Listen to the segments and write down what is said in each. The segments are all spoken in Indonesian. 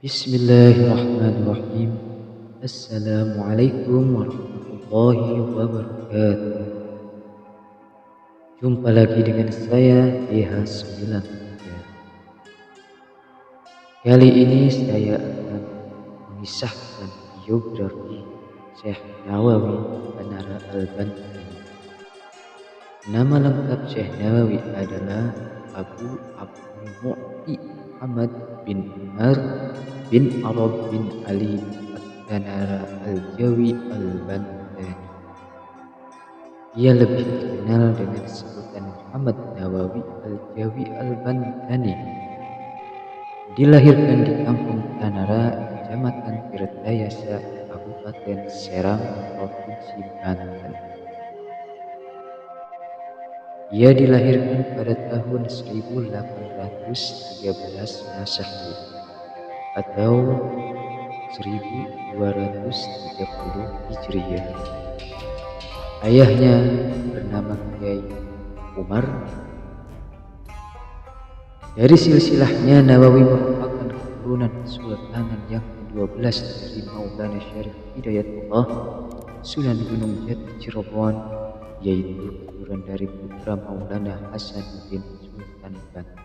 Bismillahirrahmanirrahim. Assalamualaikum warahmatullahi wabarakatuh. Jumpa lagi dengan saya DH93. Kali ini saya akan mengisahkan biografi Syekh Nawawi Banara Al-Bantani. Nama lengkap Syekh Nawawi adalah Abu Abdul Mu'ti Muhammad bin Umar bin Arab bin Ali Banara Al-Jawi Al-Bantani. Ia lebih dikenal dengan sebutan Muhammad Nawawi Al-Jawi Al-Bantani. Dilahirkan di kampung Tanara, Kecamatan Tirtayasa, Kabupaten Serang, Provinsi Banten. Ia dilahirkan pada tahun 1813 Masehi atau 1230 Hijriah. Ayahnya bernama Kiai Umar. Dari silsilahnya, Nawawi merupakan keturunan kesultanan yang ke-12 dari Maulana Syarif Hidayatullah Sunan Gunung Jati Cirebon, yaitu keturunan dari putra Maulana Hasanuddin Sultan Banten.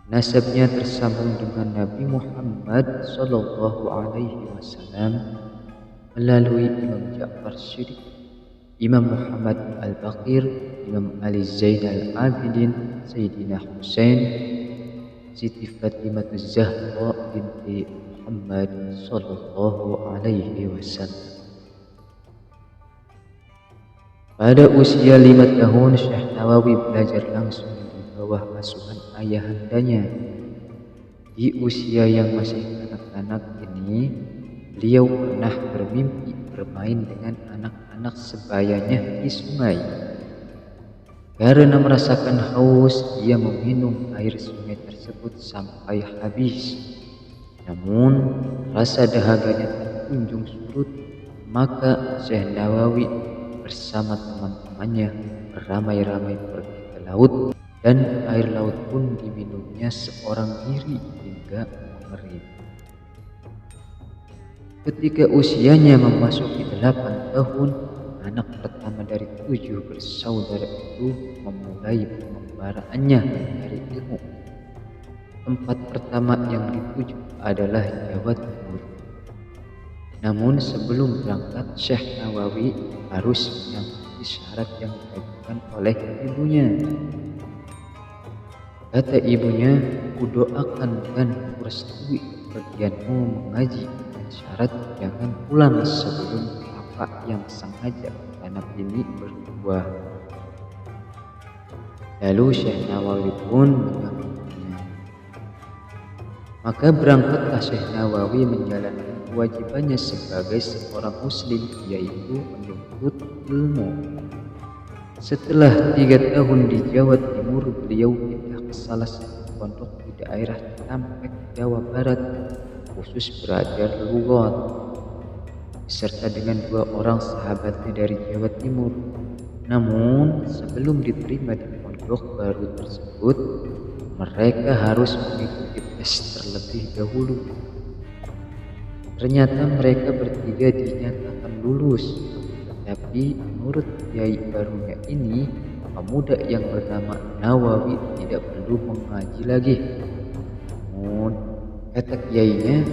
Nasabnya tersambung dengan Nabi Muhammad Sallallahu Alaihi Wasallam melalui Imam Ja'far Shadiq, Imam Muhammad Al-Baqir, Imam Ali Zainal Abidin, Sayyidina Husain, Siti Fatimah Zahra binti Muhammad Sallallahu Alaihi Wasallam. Pada usia 5 tahun, Syekh Nawawi belajar langsung di bawah asuhan ayahandanya. Di usia yang masih kanak-kanak ini, beliau pernah bermimpi bermain dengan anak-anak sebayanya di sungai. Karena merasakan haus, ia meminum air sungai tersebut sampai habis. Namun, rasa dahaganya tak kunjung surut, maka Syekh Nawawi bersama teman-temannya beramai-ramai pergi ke laut, dan air laut pun diminumnya seorang diri hingga mengering. Ketika usianya memasuki 8 tahun, anak pertama dari 7 bersaudara itu memulai pengembaraannya dari ilmu. Tempat pertama yang dituju adalah Jawa Timur. Namun sebelum berangkat, Syekh Nawawi harus menyanggupi syarat yang diajukan oleh ibunya. Kata ibunya, "Kudoakan dan kurestui kepergianmu mengaji, dan syarat jangan pulang sebelum kelapa yang sengaja tanam ini berbuah." Lalu Syekh Nawawi pun menyambutnya. Maka berangkatlah Syekh Nawawi menjalankan kewajibannya sebagai seorang muslim, yaitu menuntut ilmu. Setelah 3 tahun di Jawa Timur, beliau pindah ke salah satu pondok di daerah Cikampek, Jawa Barat, khusus belajar lughat, beserta dengan 2 orang sahabatnya dari Jawa Timur. Namun sebelum diterima di pondok baru tersebut, mereka harus mengikuti tes terlebih dahulu. Ternyata mereka bertiga dinyatakan lulus, tetapi menurut kiai barunya ini, pemuda yang bernama Nawawi tidak perlu mengaji lagi. Namun kata kiainya,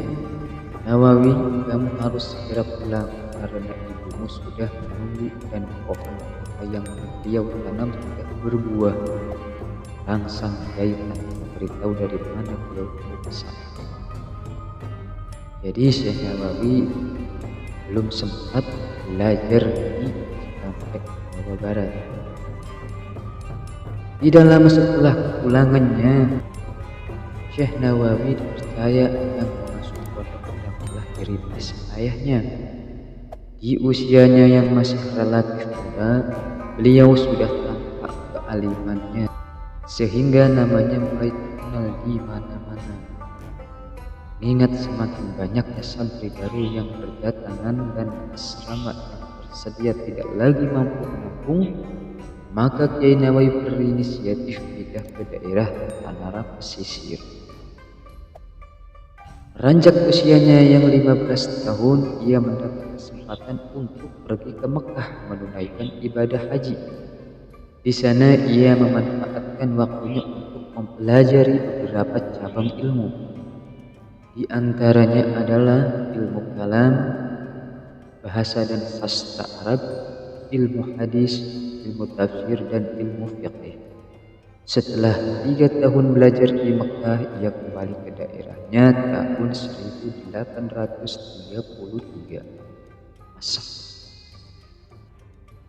"Nawawi, kamu harus segera pulang karena ibumu sudah menunggu dan pohon kelapa yang beliau tanam sudah berbuah." Langsung kiai memberitahu dari mana beliau bisa. Jadi Syekh Nawawi belum sempat belajar di Cikampek, Jawa Barat. Tidak lama setelah kepulangannya, Syekh Nawawi dipercaya akan mengasuh pondok yang telah dirintis ayahnya. Di usianya yang masih relatif muda, beliau sudah tampak kealimannya, sehingga namanya mulai terkenal di mana-mana. Mengingat semakin banyaknya santri baru yang berdatangan dan asrama yang tersedia tidak lagi mampu menampung, maka Kiai Nawawi berinisiatif pindah ke daerah Tanara Pesisir. Ranjak usianya yang 15 tahun, ia mendapat kesempatan untuk pergi ke Mekah menunaikan ibadah haji. Di sana ia memanfaatkan waktunya untuk mempelajari beberapa cabang ilmu. Di antaranya adalah ilmu kalam, bahasa dan sastra Arab, ilmu hadis, ilmu tafsir, dan ilmu fiqih. Setelah 3 tahun belajar di Mekah, ia kembali ke daerahnya tahun 1833 Masehi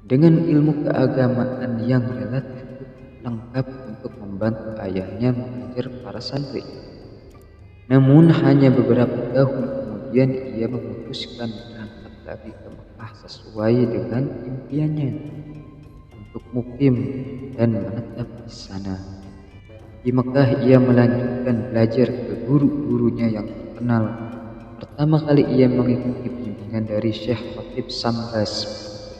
dengan ilmu keagamaan yang relatif lengkap untuk membantu ayahnya mengajar para santri. Namun hanya beberapa tahun kemudian ia memutuskan berangkat lagi ke Mekah sesuai dengan impiannya untuk mukim dan menetap di sana. Di Mekah ia melanjutkan belajar ke guru-gurunya yang terkenal. Pertama kali ia mengikuti bimbingan dari Syekh Khatib Sambas,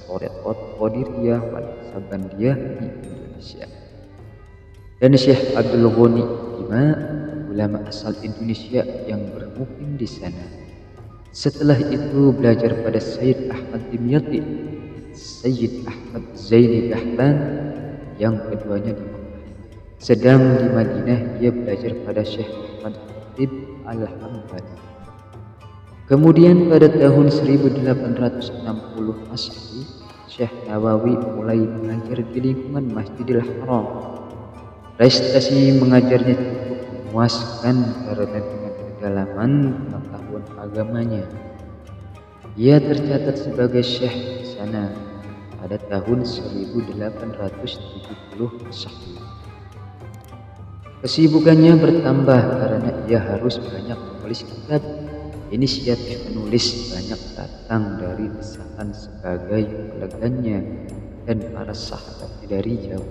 Toreqat Qadiriyah wal Sabandiyah di Indonesia, dan Syekh Abdul Ghani Bima, ulama asal Indonesia yang bermukim di sana. Setelah itu belajar pada Sayyid Ahmad Dimyati, Sayyid Ahmad Zaini Dahlan, yang keduanya di Mekah. Sedang di Madinah ia belajar pada Syekh Ahmad Khatib Al-Hambali. Kemudian pada tahun 1860 Masehi, Syekh Nawawi mulai mengajar di lingkungan Masjidil Haram. Prestasi mengajarnya cukup memuaskan karena dengan kedalaman pengetahuan agamanya. Ia tercatat sebagai syekh di sana pada tahun 1870 Masehi. Kesibukannya bertambah karena ia harus banyak menulis kitab. Inisiatif menulis banyak datang dari desakan sebagai kolegannya dan para sahabat dari jauh.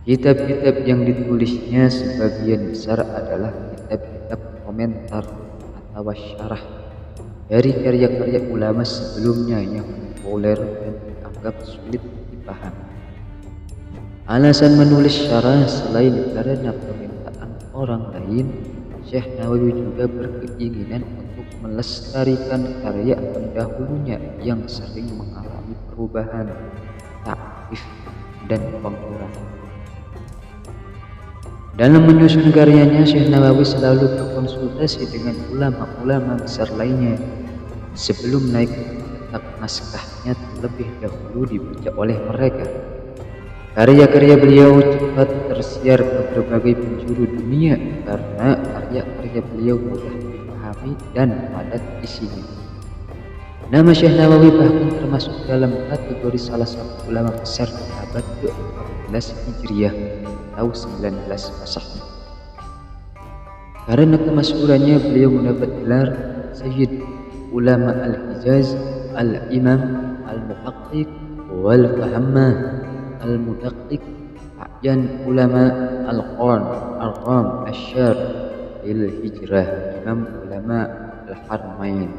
Kitab-kitab yang ditulisnya sebagian besar adalah kitab-kitab komentar atau syarah dari karya-karya ulama sebelumnya yang populer dan dianggap sulit dipahami. Alasan menulis syarah selain karena permintaan orang lain, Syekh Nawawi juga berkeinginan untuk melestarikan karya pendahulunya yang sering mengalami perubahan, takrif, dan pengurangan. Dalam menyusun karyanya, Syekh Nawawi selalu berkonsultasi dengan ulama-ulama besar lainnya sebelum naik ke cetak naskahnya terlebih dahulu dibaca oleh mereka. Karya-karya beliau cepat tersiar ke berbagai penjuru dunia karena karya-karya beliau mudah dipahami dan padat isinya. Nama Syekh Nawawi bahkan termasuk dalam kategori salah satu ulama besar di abad ke-14 Hijriah atau 19 Masehi. Karena kemasyhurannya beliau mendapat gelar Sayyid Ulama Al-Hijaz, Al-Imam, Al-Muhaqqiq, Wal-Fahammah, Al-Mudaqqiq, A'yan Ulama, Al-Qarn, Al-Ram, Asyar, Il-Hijrah, Imam Ulama Al-Harmain.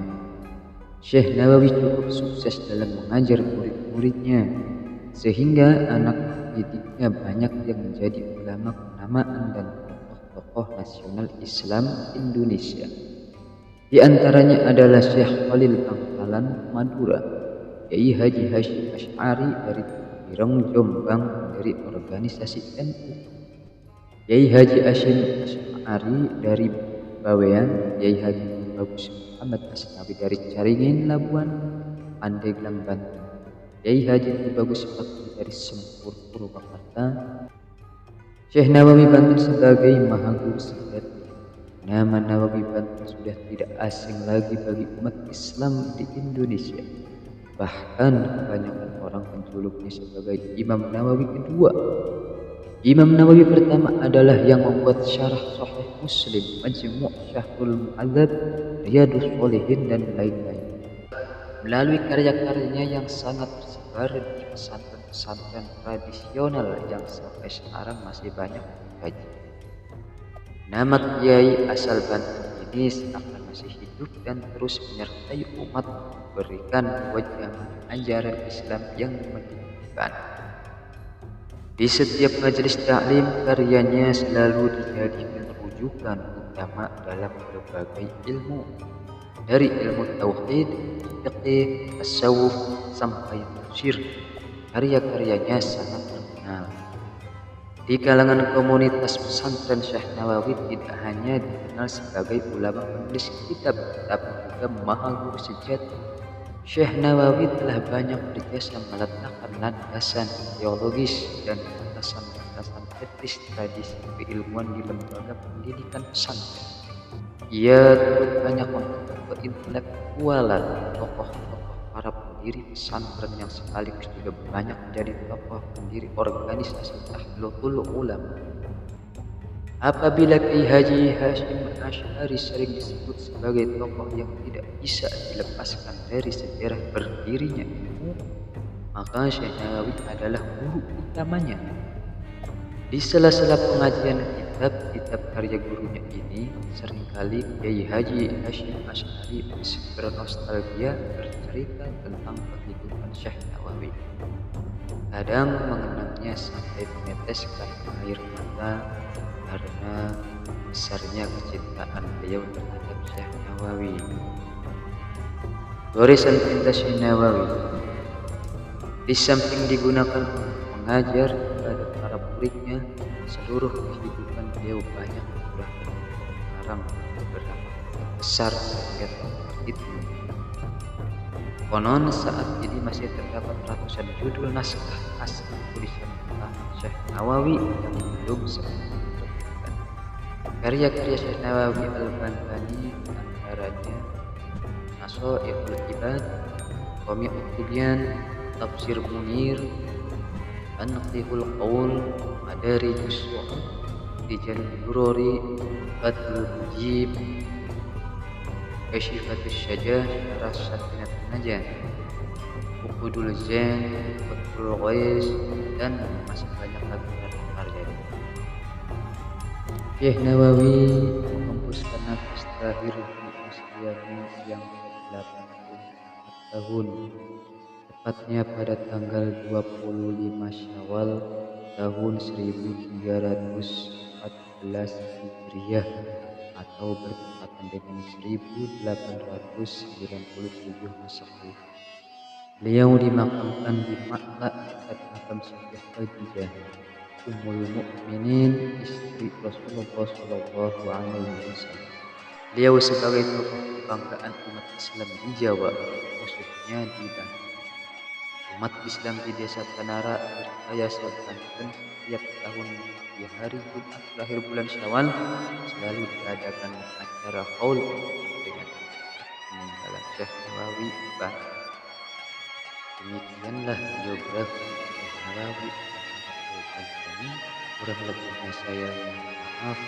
Syekh Nawawi cukup sukses dalam mengajar murid-muridnya, sehingga anak didiknya banyak yang menjadi ulama kenamaan dan tokoh-tokoh nasional Islam Indonesia. Di antaranya adalah Syekh Khalil Bangkalan Madura, Kyai Haji Hasyim Asy'ari dari Birong Jombang dari organisasi NU, Kyai Haji Hasyim Asy'ari dari Bawean, Kyai Haji Bagus Muhammad Asnawi dari Caringin Labuan, Pandeglang Banten, Kyai Haji Bagus Bakti dari Sempur Purwakarta. Syekh Nawawi Banten sebagai Maha Guru sejati. Nama Nawawi Banten sudah tidak asing lagi bagi umat Islam di Indonesia. Bahkan kebanyakan orang menjuluknya sebagai Imam Nawawi kedua. Imam Nawawi pertama adalah yang membuat syarah Sahih Muslim, Majmu' Syahrul Mu'adzab, Riyadhus Shalihin, dan lain-lain. Melalui karya-karyanya yang sangat tersebar di pesantren-pesantren tradisional yang sampai sekarang masih banyak dikaji. Nama Kiai asal Banten ini seakan masih hidup dan terus menyertai umat, memberikan wejangan ajaran Islam yang mendidikan. Di setiap majelis taklim, karyanya selalu dijadikan rujukan ulama dalam berbagai ilmu, dari ilmu tauhid, fiqih, tasawuf, sampai tafsir. Karya-karyanya sangat terkenal. Di kalangan komunitas pesantren Syekh Nawawi tidak hanya dikenal sebagai ulama penulis kitab, tapi juga mahal guru sejati. Syekh Nawawi telah banyak berjasa meletakkan landasan teologis dan batasan-batasan etis tradisi keilmuan di lembaga pendidikan pesantren. Ia turut banyak membentuk keintelektualan tokoh-tokoh para pendiri pesantren yang sekaligus juga banyak menjadi tokoh pendiri organisasi Nahdlatul Ulama. Apabila Kiai Haji Hasyim Asy'ari sering disebut sebagai tokoh yang tidak bisa dilepaskan dari sejarah berdirinya ilmu, maka Syekh Nawawi adalah guru utamanya. Di sela-sela pengajian kitab-kitab karya gurunya ini, seringkali Kiai Haji Hasyim Asy'ari bernostalgia bercerita tentang kehidupan Syekh Nawawi. Kadang mengenangnya sampai meneteskan air mata karena besarnya kecintaan beliau terhadap Syekh Nawawi. Goresan cinta Syekh Nawawi di samping digunakan untuk mengajar kepada para muridnya, seluruh kehidupan beliau banyak mencurahkan mengarang beberapa kitab besar karya tokoh itu. Konon saat ini masih terdapat ratusan judul naskah asli tulisan Syekh Nawawi yang belum sempat diterbitkan. Karya-karya Syekh Nawawi Al-Bantani antaranya Nasoihul Ibad, Qami'ut Tibyan, Tafsir Munir, Anqihul Qaul, Madarijus Su'ud, Rijalul Durori, Fathul Mujib, Kasyifatus Syajah, Syarah Safinatun Najah, Uqudul Zain, Fathul Ghais, dan masih banyak lagi karya-karyanya. Syekh Nawawi menghembuskan nafas terakhir di usianya yang ke-84 tahun, tepatnya pada tanggal 25 Syawal tahun 1314 Hijriah atau bertepatan dengan 1897 Masehi. Beliau dimakamkan di Ma'la dekat makam Sayyidah Khadijah, Ummul Mukminin, istri Rasulullah Shallallahu Alaihi Wasallam. Beliau sebagai tokoh kebanggaan umat Islam di Jawa, khususnya di Banten. Umat Islam di Desa Tanara, Wirtayasa, Banten setiap tahun di hari Jumat terakhir bulan Syawal selalu diadakan acara haul dengan peninggalan Syekh Nawawi Banten. Demikianlah biografi Syekh Nawawi Al-Bantani. Kurang lebihnya saya mohon maaf.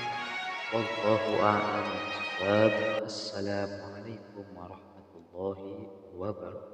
Wallahu a'lam bishawab. Assalamualaikum warahmatullahi wabarakatuh.